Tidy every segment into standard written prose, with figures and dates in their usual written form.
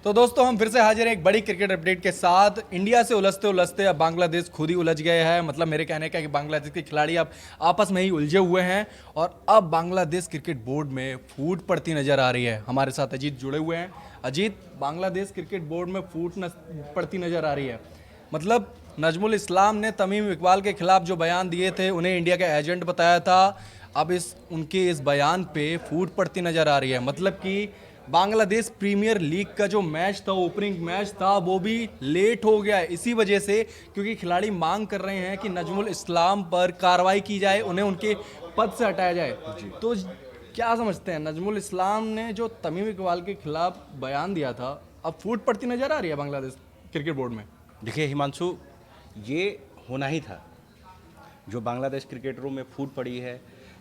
तो दोस्तों हम फिर से हाजिर हैं एक बड़ी क्रिकेट अपडेट के साथ। इंडिया से उलझते उलझते अब बांग्लादेश खुद ही उलझ गए हैं। मतलब मेरे कहने का है कि बांग्लादेश के खिलाड़ी अब आपस में ही उलझे हुए हैं और अब बांग्लादेश क्रिकेट बोर्ड में फूट पड़ती नजर आ रही है। हमारे साथ अजीत जुड़े हुए हैं। अजीत, बांग्लादेश क्रिकेट बोर्ड में पड़ती नजर आ रही है। मतलब नजमुल इस्लाम ने तमीम इकबाल के खिलाफ जो बयान दिए थे, उन्हें इंडिया का एजेंट बताया था, अब उनके इस बयान पे फूट पड़ती नजर आ रही है। मतलब कि बांग्लादेश प्रीमियर लीग का जो मैच था, ओपनिंग मैच था, वो भी लेट हो गया इसी वजह से, क्योंकि खिलाड़ी मांग कर रहे हैं कि नजमुल इस्लाम पर कार्रवाई की जाए, उन्हें उनके पद से हटाया जाए। तो क्या समझते हैं, नजमुल इस्लाम ने जो तमीम इकबाल के खिलाफ बयान दिया था, अब फूट पड़ती नजर आ रही है बांग्लादेश क्रिकेट बोर्ड में? देखिए हिमांशु, ये होना ही था। जो बांग्लादेश क्रिकेटरों में फूट पड़ी है,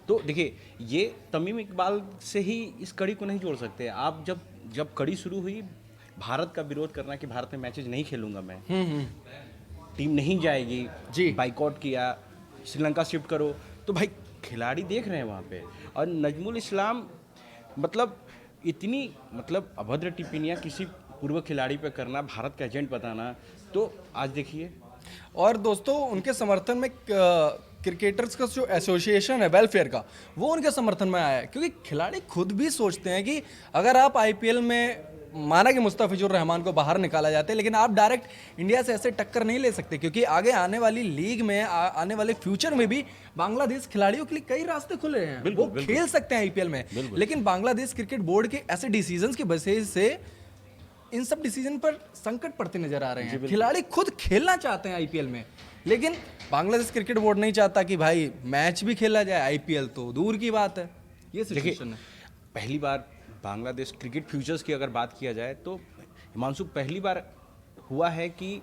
तो देखिए ये तमीम इकबाल से ही इस कड़ी को नहीं जोड़ सकते आप। जब जब कड़ी शुरू हुई भारत का विरोध करना कि भारत में मैचेज नहीं खेलूंगा मैं, टीम नहीं जाएगी जी। बाइकआउट किया, श्रीलंका शिफ्ट करो, तो भाई खिलाड़ी देख रहे हैं वहाँ पे। और नजमुल इस्लाम मतलब इतनी मतलब अभद्र टिप्पणियाँ किसी पूर्व खिलाड़ी पे करना, भारत का एजेंट बताना, तो आज देखिए। और दोस्तों उनके समर्थन में क्रिकेटर्स का जो एसोसिएशन है वेलफेयर का, वो उनके समर्थन में आया है, क्योंकि खिलाड़ी खुद भी सोचते हैं कि अगर आप आईपीएल में, माना कि मुस्तफिजुर रहमान को बाहर निकाला जाता है, लेकिन आप डायरेक्ट इंडिया से ऐसे टक्कर नहीं ले सकते, क्योंकि आगे आने वाली लीग में आने वाले फ्यूचर में भी बांग्लादेश खिलाड़ियों के लिए कई रास्ते खुले हैं। वो खेल सकते हैं आईपीएल में, लेकिन बांग्लादेश क्रिकेट बोर्ड के ऐसे डिसीजंस की वजह से इन सब डिसीजन पर संकट पड़ते नजर आ रहे हैं। खिलाड़ी खुद खेलना चाहते हैं आईपीएल में, लेकिन बांग्लादेश क्रिकेट बोर्ड नहीं चाहता कि भाई मैच भी खेला जाए, आईपीएल तो दूर की बात है। ये सिचुएशन है। पहली बार बांग्लादेश क्रिकेट फ्यूचर्स की अगर बात किया जाए तो हिमांशु, पहली बार हुआ है कि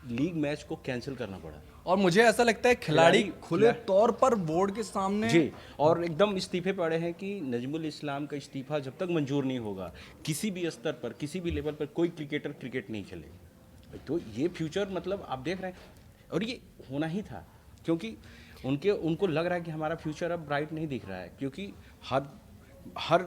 लीग मैच को कैंसिल करना पड़ा। और मुझे ऐसा लगता है खिलाड़ी खुले तौर पर बोर्ड के सामने जी, और एकदम इस्तीफे पड़े हैं कि नजमुल इस्लाम का इस्तीफा जब तक मंजूर नहीं होगा, किसी भी स्तर पर, किसी भी लेवल पर कोई क्रिकेटर क्रिकेट नहीं खेले। तो ये फ्यूचर मतलब आप देख रहे हैं, और ये होना ही था, क्योंकि उनको लग रहा है कि हमारा फ्यूचर अब ब्राइट नहीं दिख रहा है, क्योंकि हर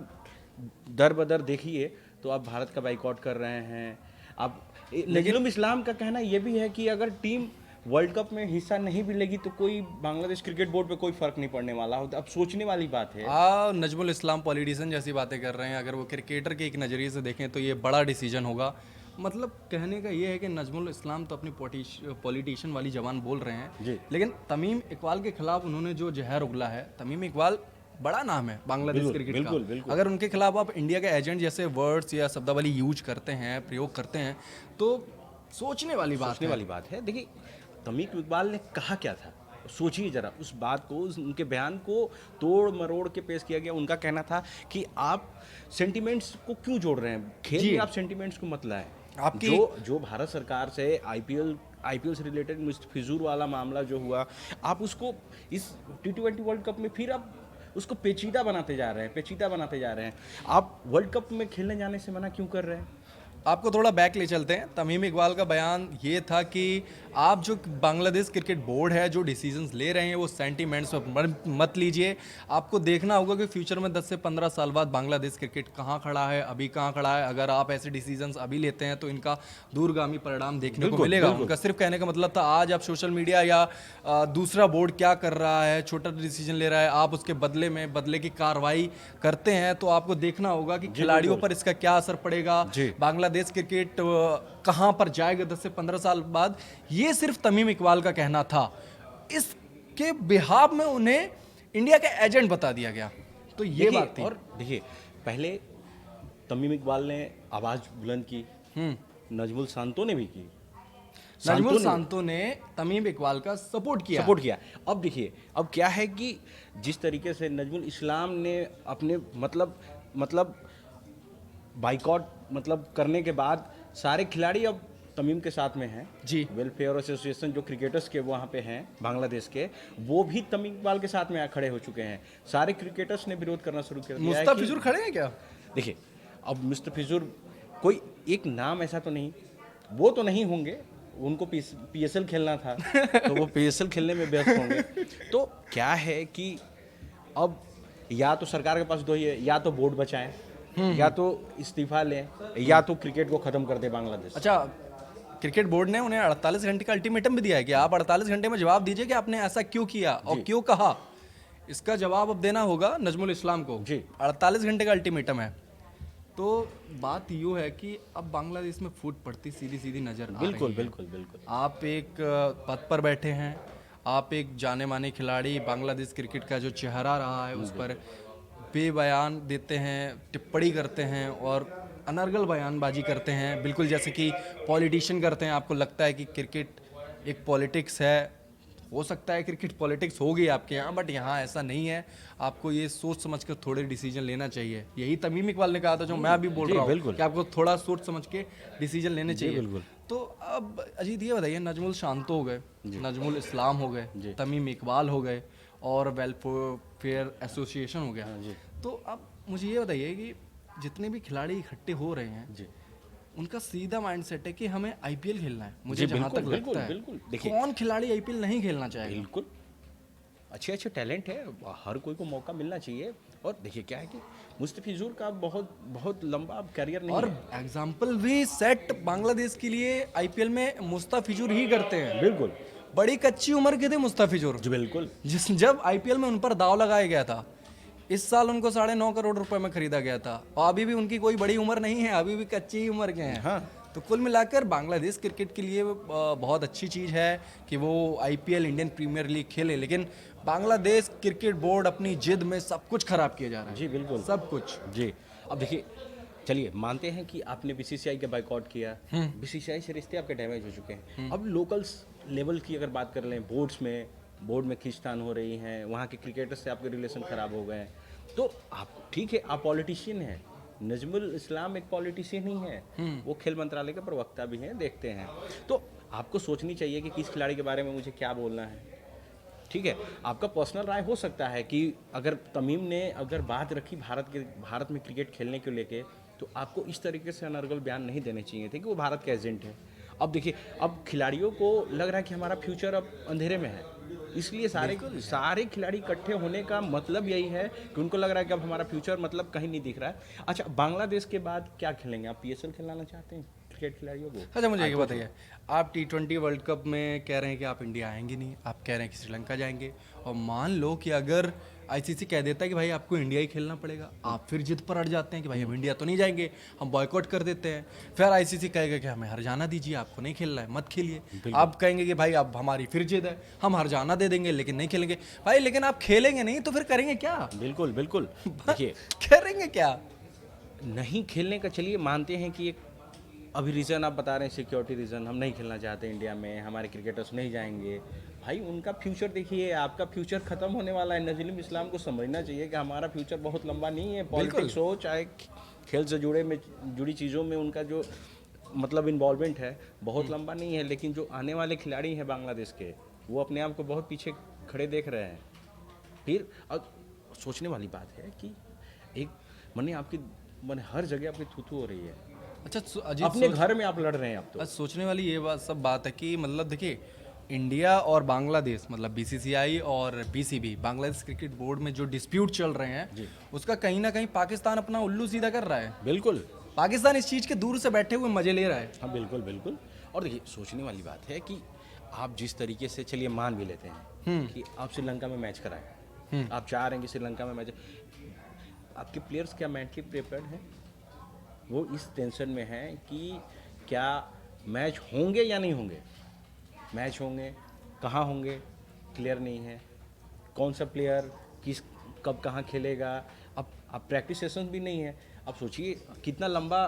दर बदर देखिए तो आप भारत का बाइकआउट कर रहे हैं। अब नजमुल इस्लाम का कहना ये भी है कि अगर टीम वर्ल्ड कप में हिस्सा नहीं भी लेगी तो कोई बांग्लादेश क्रिकेट बोर्ड पे कोई फर्क नहीं पड़ने वाला। अब सोचने वाली बात है। नजमुल इस्लाम पॉलिटिशियन जैसी बातें कर रहे हैं, अगर वो क्रिकेटर के एक नज़रिए से देखें तो ये बड़ा डिसीजन होगा। मतलब कहने का ये है कि नजमुल इस्लाम तो अपनी पॉलिटिशियन वाली जबान बोल रहे हैं, लेकिन तमीम इकबाल के खिलाफ उन्होंने जो जहर उगला है, तमीम इकबाल बड़ा नाम है बांग्लादेश क्रिकेट का। अगर उनके खिलाफ आप इंडिया के एजेंट जैसे वर्ड्स या शब्दावली यूज करते हैं, प्रयोग करते हैं, तो सोचने वाली बात है। देखिए तमीम इकबाल ने कहा क्या था, सोचिए जरा उस बात को, उनके बयान को तोड़ मरोड़ के पेश किया गया। उनका कहना था कि आप सेंटिमेंट्स को क्यों जोड़ रहे हैं, खेल में आप सेंटिमेंट्स को मत लाएं। आपकी जो भारत सरकार से आईपीएल से रिलेटेड मुस्तफिजुर वाला मामला जो हुआ, आप उसको इस T20 वर्ल्ड कप में फिर आप उसको पेचीदा बनाते जा रहे हैं। आप वर्ल्ड कप में खेलने जाने से मना क्यों कर रहे हैं? आपको थोड़ा बैक ले चलते हैं। तमीम इकबाल का बयान ये था कि आप जो बांग्लादेश क्रिकेट बोर्ड है, जो डिसीजंस ले रहे हैं, वो सेंटीमेंट्स पर मत लीजिए। आपको देखना होगा कि फ्यूचर में 10 से 15 साल बाद बांग्लादेश क्रिकेट कहाँ खड़ा है, अभी कहाँ खड़ा है। अगर आप ऐसे डिसीजंस अभी लेते हैं तो इनका दूरगामी परिणाम देखने को मिलेगा। उनका सिर्फ कहने का मतलब था आज आप सोशल मीडिया या दूसरा बोर्ड क्या कर रहा है, छोटा डिसीजन ले रहा है, आप उसके बदले की कार्रवाई करते हैं, तो आपको देखना होगा कि खिलाड़ियों पर इसका क्या असर पड़ेगा, बांग्लादेश क्रिकेट कहां पर जाएगा 10 से 15 साल बाद। ये सिर्फ तमीम इकबाल का कहना था। इसके बिहाफ में उन्हें इंडिया का एजेंट बता दिया गया। तो ये बात थी। और देखिए पहले तमीम इकबाल ने आवाज बुलंद की, नजमुल सांतो ने भी की। नजमुल सांतो ने तमीम इकबाल का सपोर्ट किया। अब देखिए अब क्या है कि जिस तरीके से नजमुल इस्लाम ने अपने मतलब बाइकआउट करने के बाद सारे खिलाड़ी अब तमीम के साथ में हैं जी। वेलफेयर एसोसिएशन जो क्रिकेटर्स के वहाँ पे हैं बांग्लादेश के, वो भी तमीम इकबाल के साथ में खड़े हो चुके हैं। सारे क्रिकेटर्स ने विरोध करना शुरू कर दिया है। मुस्तफिजुर खड़े हैं क्या? देखिए अब मुस्तफिजुर कोई एक नाम ऐसा तो नहीं, वो तो नहीं होंगे, उनको पीएसएल खेलना था तो वो पीएसएल खेलने में व्यस्त होंगे। तो क्या है कि अब या तो सरकार के पास दो ही है, या तो बोर्ड बचाएं, या तो इस्तीफा लें या तो क्रिकेट को खत्म कर दे बांग्लादेश। अच्छा, क्रिकेट बोर्ड ने उन्हें 48 घंटे का अल्टीमेटम भी दिया है कि आप 48 घंटे में जवाब दीजिए कि आपने ऐसा क्यों किया और क्यों कहा। इसका जवाब अब देना होगा नजमुल इस्लाम को। जी। 48 घंटे का अल्टीमेटम है। तो बात यूँ है कि अब बांग्लादेश में फूट पड़ती सीधी सीधी नजर आ रही बिल्कुल है। बिल्कुल बिल्कुल। आप एक पद पर बैठे हैं, आप एक जाने माने खिलाड़ी, बांग्लादेश क्रिकेट का जो चेहरा रहा है उस पर बेबयान देते हैं, टिप्पणी करते हैं और अनर्गल बयानबाजी करते हैं, बिल्कुल जैसे कि पॉलिटिशियन करते हैं। आपको लगता है कि क्रिकेट एक पॉलिटिक्स है, हो सकता है क्रिकेट पॉलिटिक्स होगी आपके यहाँ, बट यहाँ ऐसा नहीं है। आपको ये सोच समझ कर थोड़े डिसीजन लेना चाहिए। यही तमीम इकबाल ने कहा था, जो मैं अभी बोल रहा हूँ कि आपको थोड़ा सोच समझ के डिसीजन लेने चाहिए। बिल्कुल। तो अब अजीत ये बताइए, नजमुल शांतो हो गए, नजमुल इस्लाम हो गए, तमीम इकबाल हो गए और वेलफेयर एसोसिएशन हो गया। तो अब मुझे ये बताइए कि जितने भी खिलाड़ी इकट्ठे हो रहे हैं, उनका सीधा माइंडसेट है कि हमें आईपीएल खेलना है। मुझे जहां तक लगता है, देखिए, कौन खिलाड़ी आईपीएल नहीं खेलना चाहेगा? बिल्कुल अच्छे अच्छे टैलेंट है, हर कोई को मौका मिलना चाहिए। और देखिए क्या है कि मुस्तफिजुर का बहुत बहुत लंबा करियर नहीं और है। एग्जाम्पल भी सेट बांग्लादेश के लिए आईपीएल में मुस्तफिजुर ही करते हैं। बिल्कुल। बड़ी कच्ची उम्र के थे मुस्तफिजुर, जी बिल्कुल। जब आईपीएल में उन पर दाव लगाया गया था। इस साल उनको 9.5 करोड़ रुपए में खरीदा गया था और अभी भी उनकी कोई बड़ी उम्र नहीं है, अभी भी कच्ची ही उम्र के हैं। हाँ। तो कुल मिलाकर बांग्लादेश क्रिकेट के लिए बहुत अच्छी चीज़ है कि वो आईपीएल, इंडियन प्रीमियर लीग खेले, लेकिन बांग्लादेश क्रिकेट बोर्ड अपनी जिद में सब कुछ खराब किया जा रहा है। जी बिल्कुल, सब कुछ। जी। अब देखिए, चलिए मानते हैं कि आपने बीसीसीआई के बाइकआउट किया, बीसीसीआई से रिश्ते आपके डैमेज हो चुके हैं। अब लोकल्स लेवल की अगर बात कर लें, बोर्ड में खींचतान हो रही है, वहाँ के क्रिकेटर्स से आपके रिलेशन खराब हो गए हैं, तो आप ठीक है, आप पॉलिटिशियन हैं। नजमुल इस्लाम एक पॉलिटिशियन ही है, वो खेल मंत्रालय के प्रवक्ता भी हैं, देखते हैं। तो आपको सोचनी चाहिए कि किस खिलाड़ी के बारे में मुझे क्या बोलना है। ठीक है, आपका पर्सनल राय हो सकता है कि अगर तमीम ने अगर बात रखी भारत में क्रिकेट खेलने को लेके, तो आपको इस तरीके से अनर्गल बयान नहीं देने चाहिए थे कि वो भारत के एजेंट है। अब देखिए, अब खिलाड़ियों को लग रहा है कि हमारा फ्यूचर अब अंधेरे में है, इसलिए सारे खिलाड़ी इकट्ठे होने का मतलब यही है कि उनको लग रहा है कि अब हमारा फ्यूचर मतलब कहीं नहीं दिख रहा है। अच्छा, बांग्लादेश के बाद क्या खेलेंगे? आप पीएसएल खिलाना चाहते हैं क्रिकेट खिलाड़ियों को? अच्छा, मुझे ये बताइए, आप T20 वर्ल्ड कप में कह रहे हैं कि आप इंडिया आएंगे नहीं, आप कह रहे हैं कि श्रीलंका जाएंगे, और मान लो कि अगर आईसीसी कह देता है कि भाई आपको इंडिया ही खेलना पड़ेगा, आप फिर जिद पर अड़ जाते हैं कि भाई हम इंडिया तो नहीं जाएंगे, हम बॉयकॉट कर देते हैं। फिर आईसीसी कहेगा कि हमें हरजाना दीजिए, आपको नहीं खेलना है, मत खेलिए। आप कहेंगे कि भाई अब हमारी फिर जिद है, हम हरजाना दे देंगे लेकिन नहीं खेलेंगे। भाई लेकिन आप खेलेंगे नहीं तो फिर करेंगे क्या? बिल्कुल बिल्कुल। देखिए, करेंगे क्या? नहीं खेलने का चलिए मानते हैं कि एक अभी रीज़न आप बता रहे हैं, सिक्योरिटी रीज़न, हम नहीं खेलना चाहते इंडिया में, हमारे क्रिकेटर्स नहीं जाएंगे। भाई उनका फ्यूचर देखिए, आपका फ्यूचर खत्म होने वाला है। नजमुल इस्लाम को समझना चाहिए कि हमारा फ्यूचर बहुत लंबा नहीं है। पॉलिटिक्स हो चाहे खेल से जुड़ी चीज़ों में उनका जो मतलब इन्वॉल्वमेंट है बहुत लंबा नहीं है। लेकिन जो आने वाले खिलाड़ी हैं बांग्लादेश के, वो अपने आप को बहुत पीछे खड़े देख रहे हैं। फिर अब सोचने वाली बात है कि एक मैंने हर जगह आपकी थू हो रही है। अच्छा अजीत, अपने घर में आप लड़ रहे हैं अब तो। सोचने वाली ये बात है कि मतलब देखिए, इंडिया और बांग्लादेश, मतलब बीसीसीआई और बीसीबी, बांग्लादेश क्रिकेट बोर्ड में जो डिस्प्यूट चल रहे हैं, उसका कहीं ना कहीं पाकिस्तान अपना उल्लू सीधा कर रहा है। बिल्कुल, पाकिस्तान इस चीज़ के दूर से बैठे हुए मजे ले रहा है। हाँ बिल्कुल बिल्कुल। और देखिए, सोचने वाली बात है कि आप जिस तरीके से, चलिए मान भी लेते हैं कि आप श्रीलंका में मैच कराएं, आप चाह रहे हैं कि श्रीलंका में मैच, आपके प्लेयर्स क्या मेंटली प्रिपेयर्ड हैं? वो इस टेंशन में है कि क्या मैच होंगे या नहीं होंगे। मैच होंगे, कहाँ होंगे क्लियर नहीं है, कौन सा प्लेयर कब कहाँ खेलेगा। अब प्रैक्टिस सेशन भी नहीं है। अब सोचिए कितना लंबा,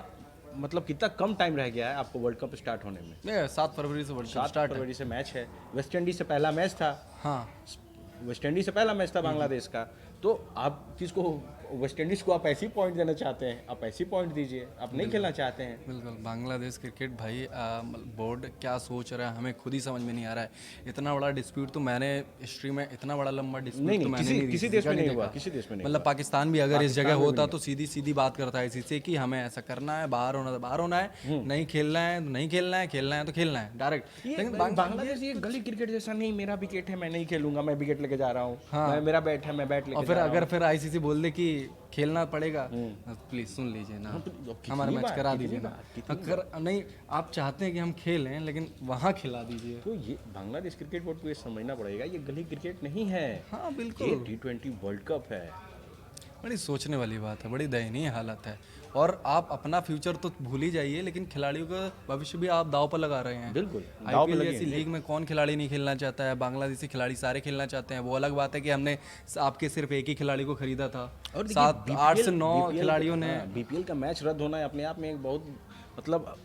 मतलब कितना कम टाइम रह गया है आपको वर्ल्ड कप स्टार्ट होने में। 7 फरवरी से वर्ल्ड कप 7 फरवरी से मैच है। वेस्ट इंडीज से पहला मैच था। हाँ, वेस्ट इंडीज से पहला मैच था बांग्लादेश का। तो आप किसको, वेस्ट इंडीज को आप ऐसी पॉइंट देना चाहते हैं, आप ऐसी पॉइंट दीजिए। आप नहीं खेलना चाहते हैं। बिल्कुल। बांग्लादेश क्रिकेट भाई बोर्ड क्या सोच रहा है हमें खुद ही समझ में नहीं आ रहा है। इतना बड़ा डिस्प्यूट तो मैंने हिस्ट्री में, इतना बड़ा लंबा डिस्प्यूट तो मैंने किसी देश में नहीं हुआ, किसी देश में नहीं। मतलब पाकिस्तान भी अगर इस जगह होता तो सीधी सीधी बात करता है इसी से कि हमें ऐसा करना है, बाहर होना है बाहर होना है, नहीं खेलना है तो नहीं खेलना है, खेलना है तो खेलना है डायरेक्ट। लेकिन बांग्लादेश ये गली क्रिकेट जैसा नहीं, मेरा विकेट है मैं नहीं खेलूंगा, मैं विकेट लेके जा रहा हूँ, मेरा बैट है मैं बैट लेके, और फिर अगर फिर आईसीसी बोल दे कि खेलना पड़ेगा, प्लीज सुन लीजिए ना, कितनी हमारा मैच बार, करा कितनी दीजिए ना। बार, कितनी अगर नहीं आप चाहते हैं कि हम खेलें लेकिन वहाँ खिला दीजिए। तो ये बांग्लादेश क्रिकेट बोर्ड को ये समझना पड़ेगा, ये गली क्रिकेट नहीं है, हाँ ये बिल्कुल, T20 वर्ल्ड कप है। बड़ी सोचने वाली बात है, बड़ी दयनीय हालत है। और आप अपना फ्यूचर तो भूल ही जाइए, लेकिन खिलाड़ियों का भविष्य भी आप दांव पर लगा रहे हैं। बिल्कुल, दांव पे आईपीएल लगे जैसी हैं। लीग में कौन खिलाड़ी नहीं खेलना चाहता है? बांग्लादेशी खिलाड़ी सारे खेलना चाहते हैं। वो अलग बात है कि हमने आपके सिर्फ एक ही खिलाड़ी को खरीदा था, और 8 से 9 खिलाड़ियों ने। बीपीएल का मैच रद्द होना है अपने आप में एक बहुत मतलब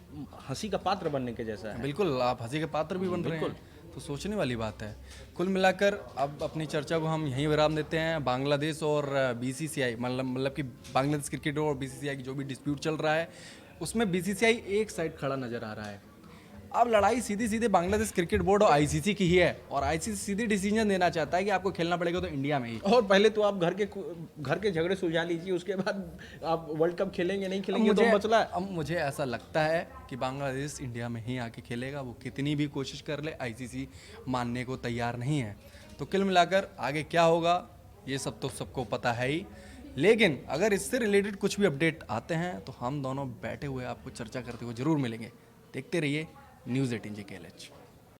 हंसी का पात्र बनने के जैसा है। बिल्कुल, आप हंसी के पात्र भी बन रहे हैं, तो सोचने वाली बात है। कुल मिलाकर अब अपनी चर्चा को हम यहीं विराम देते हैं। बांग्लादेश और बीसीसीआई मतलब कि बांग्लादेश क्रिकेट और बीसीसीआई की जो भी डिस्प्यूट चल रहा है, उसमें बीसीसीआई एक साइड खड़ा नजर आ रहा है। अब लड़ाई सीधी सीधे बांग्लादेश क्रिकेट बोर्ड और आईसीसी की ही है, और आईसीसी सीधी डिसीजन देना चाहता है कि आपको खेलना पड़ेगा तो इंडिया में ही। और पहले तो आप घर के झगड़े सुलझा लीजिए, उसके बाद आप वर्ल्ड कप खेलेंगे नहीं खेलेंगे तो मसला है। अब मुझे ऐसा लगता है कि बांग्लादेश इंडिया में ही आके खेलेगा। वो कितनी भी कोशिश कर ले, आईसीसी मानने को तैयार नहीं है। तो कुल मिलाकर आगे क्या होगा ये सब तो सबको पता है ही, लेकिन अगर इससे रिलेटेड कुछ भी अपडेट आते हैं तो हम दोनों बैठे हुए आपको चर्चा करते हुए जरूर मिलेंगे। देखते रहिए News 18 JKLH।